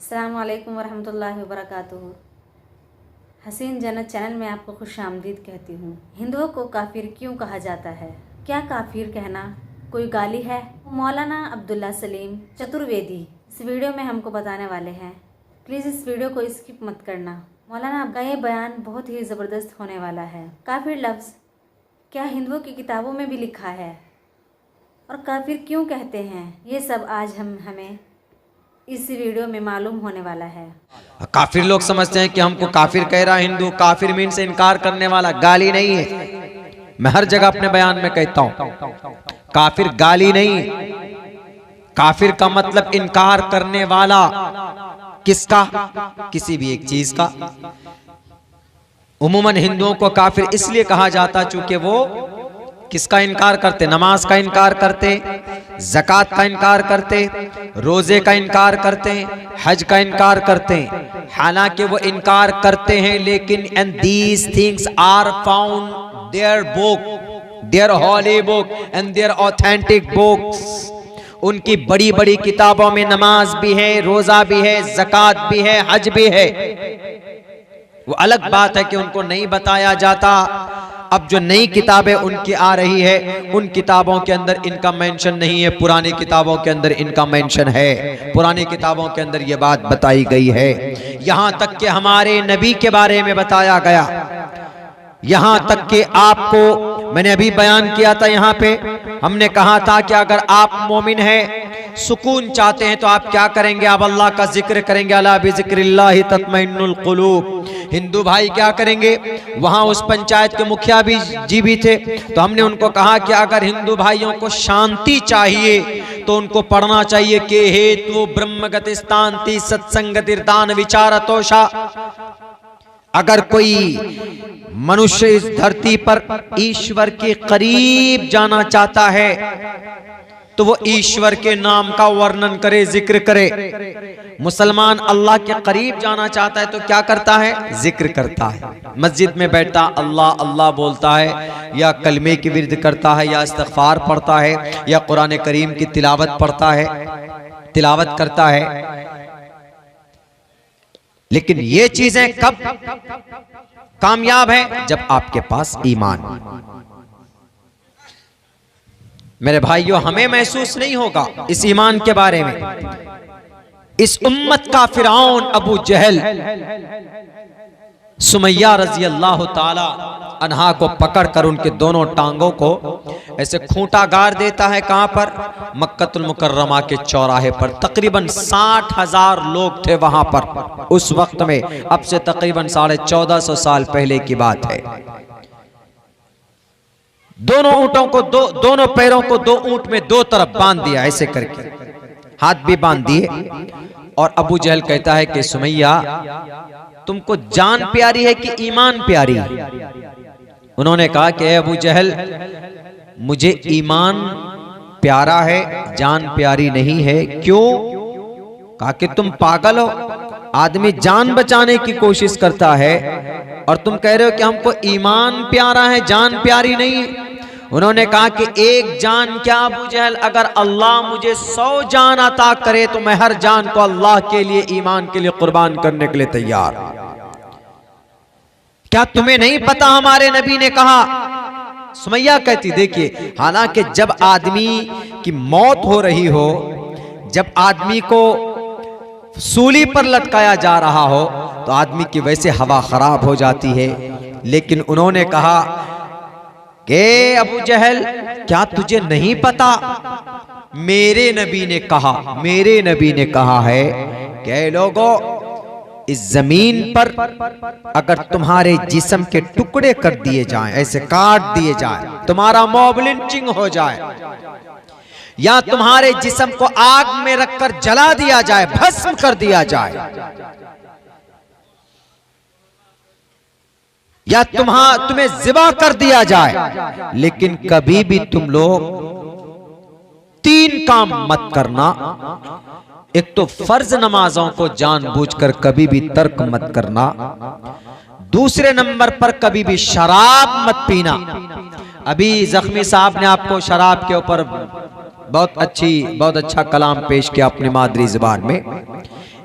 अस्सलाम वालेकुम वरहमतुल्लाहि वबरकातुहू। हसीन जन्नत चैनल में आपको खुश आमदीद कहती हूँ। हिंदुओं को काफिर क्यों कहा जाता है? क्या काफिर कहना कोई गाली है? मौलाना अब्दुल्ला सलीम चतुर्वेदी इस वीडियो में हमको बताने वाले हैं। प्लीज़ इस वीडियो को स्किप मत करना। मौलाना आपका ये बयान बहुत ही ज़बरदस्त होने वाला है। काफिर लफ्ज़ क्या हिंदुओं की किताबों में भी लिखा है? और काफिर क्यों कहते हैं? ये सब आज हमें इस वीडियो में मालूम होने वाला है। काफिर लोग समझते हैं कि हमको काफिर कह रहा हिंदू, काफिर मीन से इनकार करने वाला, गाली नहीं है। मैं हर जगह अपने बयान में कहता हूं काफिर गाली नहीं, काफिर का मतलब इनकार करने वाला। किसका? किसी भी एक चीज का। उम्मन हिंदुओं को काफिर इसलिए कहा जाता चूंकि वो किसका इनकार करते? नमाज का इनकार करते, ज़कात का इनकार करते, रोजे का इनकार करते, हज का इनकार करते। हालांकि वो इनकार करते हैं लेकिन and these things are found their book, their holy book and their authentic books. उनकी बड़ी बड़ी किताबों में नमाज भी है, रोजा भी है, ज़कात भी है, हज भी है। वो अलग बात है कि उनको नहीं बताया जाता। अब जो नई किताबें उनकी आ रही है उन किताबों के अंदर इनका मेंशन नहीं है, पुरानी किताबों के अंदर इनका मेंशन है। पुरानी किताबों के अंदर ये बात बताई गई है। यहां तक कि हमारे नबी के बारे में बताया गया, यहां तक कि आपको मैंने अभी बयान किया था, यहां पे हमने कहा था कि अगर आप मोमिन हैं, सुकून चाहते हैं तो आप क्या करेंगे? आप अल्लाह का जिक्र करेंगे। अला बिज़िक्रिल्लाहि तत्मइन्नुल कुलूब। हिंदू भाई क्या करेंगे? वहां उस पंचायत के मुखिया भी थे, तो हमने उनको कहा कि अगर हिंदू भाइयों को शांति चाहिए तो उनको पढ़ना चाहिए कि हेतु ब्रह्मगति स्थान्ति सत्संगतिर्दान विचारतोषा। अगर कोई मनुष्य इस धरती पर ईश्वर के करीब जाना चाहता है तो वो ईश्वर के नाम का वर्णन करे, जिक्र करे। मुसलमान अल्लाह के करीब जाना चाहता है तो क्या करता है? जिक्र करता है। मस्जिद में बैठता अल्लाह अल्लाह बोलता है, या कलमे की विर्द करता है, या इस्तिग़फ़ार पढ़ता है, या कुरान करीम की तिलावत पढ़ता है, तिलावत करता है। लेकिन ये चीजें कब कामयाब है? जब आपके पास ईमान। मेरे भाइयों, हमें महसूस नहीं होगा इस ईमान के बारे में। इस उम्मत का फिरौन अबू जहल सुमैया रजी अल्लाह ताला अन्हा को पकड़कर उनके दोनों टांगों को ऐसे खूंटा गाड़ देता है। कहां पर? मक्कतुल मुकर्रमा के चौराहे पर। तकरीबन 60,000 लोग थे वहां पर उस वक्त में। अब से तकरीबन 1450 साल पहले की बात है। दोनों ऊंटों को दोनों पैरों को दो ऊंट में दो तरफ बांध दिया, ऐसे करके हाथ भी बांध दिए। और अबू जहल कहता है कि सुमैया, तुमको जान प्यारी है कि ईमान प्यारी? उन्होंने कहा कि अबू जहल, मुझे ईमान प्यारा है, जान प्यारी नहीं है। क्यों? कहा कि तुम पागल हो, आदमी जान बचाने की कोशिश करता है और तुम कह रहे हो कि हमको ईमान प्यारा है, जान प्यारी नहीं है। उन्होंने कहा कि एक जान क्या अबू जहल, अगर अल्लाह मुझे 100 जान अता करे तो मैं हर जान को अल्लाह के लिए, ईमान के लिए कुर्बान करने के लिए तैयार। क्या तुम्हें नहीं पता हमारे नबी ने कहा? सुमैया कहती, देखिए, हालांकि जब आदमी की मौत हो रही हो, जब आदमी को सूली पर लटकाया जा रहा हो तो आदमी की वैसे हवा खराब हो जाती है। लेकिन उन्होंने कहा कि अबू जहल, क्या तुझे नहीं पता? मेरे नबी ने कहा, मेरे नबी ने कहा है कि लोगों, इस जमीन पर अगर तुम्हारे जिस्म के टुकड़े कर दिए जाएं, ऐसे काट दिए जाएं, तुम्हारा मॉब लिंचिंग हो जाए, या तुम्हारे जिस्म को आग में रखकर जला दिया जाए, भस्म कर दिया जाए, या तुम्हें ज़िबा कर दिया जाए, लेकिन कभी भी तुम लोग 3 काम मत करना। एक तो फर्ज नमाजों को जानबूझकर कभी भी तर्क मत करना। दूसरे नंबर पर कभी भी शराब मत पीना। अभी जख्मी साहब ने आपको शराब के ऊपर बहुत अच्छा कलाम पेश किया अपनी मादरी जुबान में।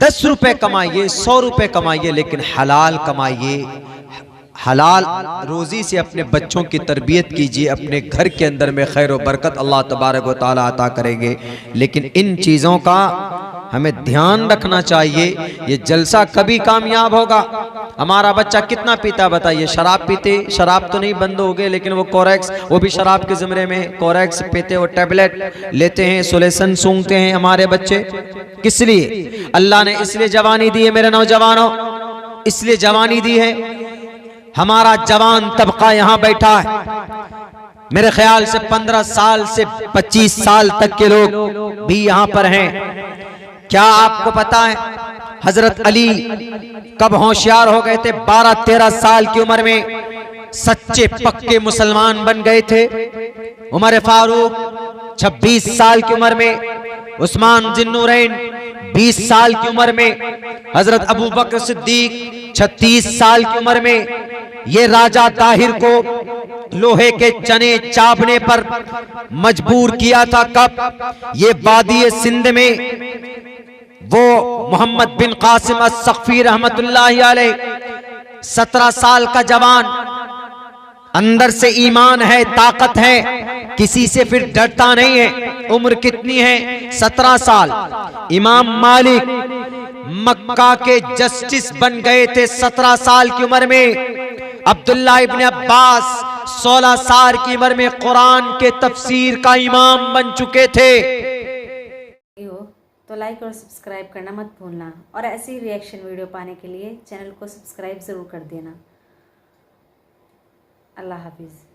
10 रुपए कमाइए, 100 रुपए कमाइए, लेकिन हलाल कमाइए, हलाल रोजी से अपने बच्चों की तरबियत कीजिए, अपने घर के अंदर में खैर और बरकत अल्लाह तबारक व तआला अता करेंगे। लेकिन इन चीज़ों का हमें ध्यान रखना चाहिए। ये जलसा कभी कामयाब होगा। हमारा बच्चा कितना पीता बताइए? शराब पीते, शराब तो नहीं बंद हो गए, लेकिन वो कोरेक्स, वो भी शराब के ज़िम्मे में कोरेक्स पीते, वो टैबलेट लेते हैं, सोलेसन सूंघते हैं हमारे बच्चे। किस लिए? अल्लाह ने इसलिए जवानी दी है मेरे नौजवानों, इसलिए जवानी दी है। हमारा जवान तबका यहाँ बैठा है, मेरे ख्याल से 15 साल से 25 साल तक के लोग भी यहाँ पर हैं। क्या आपको पता है हजरत अली कब होशियार हो गए थे? 12-13 साल की उम्र में सच्चे पक्के मुसलमान बन गए थे। उमर फारूक 26 साल की उम्र में, उस्मान जिन्नूरैन 20 साल की उम्र में, हजरत अबू बकर सिद्दीक 36 साल की उम्र में। ये राजा ताहिर को लोहे के चने चापने पर मजबूर किया था। कब? ये वादी सिंध में वो मोहम्मद बिन कासिम अस्सक़फ़ी रहमतुल्लाहि अलैह 17 साल का जवान, अंदर से ईमान है, ताकत है, किसी से फिर डरता नहीं है। उम्र कितनी है? 17 साल। इमाम मालिक मक्का के जस्टिस बन गए थे 17 साल की उम्र में। अब्दुल्ला इब्न अब्बास 16 साल की उम्र में कुरान के तफसीर का इमाम बन चुके थे। तो लाइक और सब्सक्राइब करना मत भूलना, और ऐसी रिएक्शन वीडियो पाने के लिए चैनल को सब्सक्राइब ज़रूर कर देना। अल्लाह हाफिज़।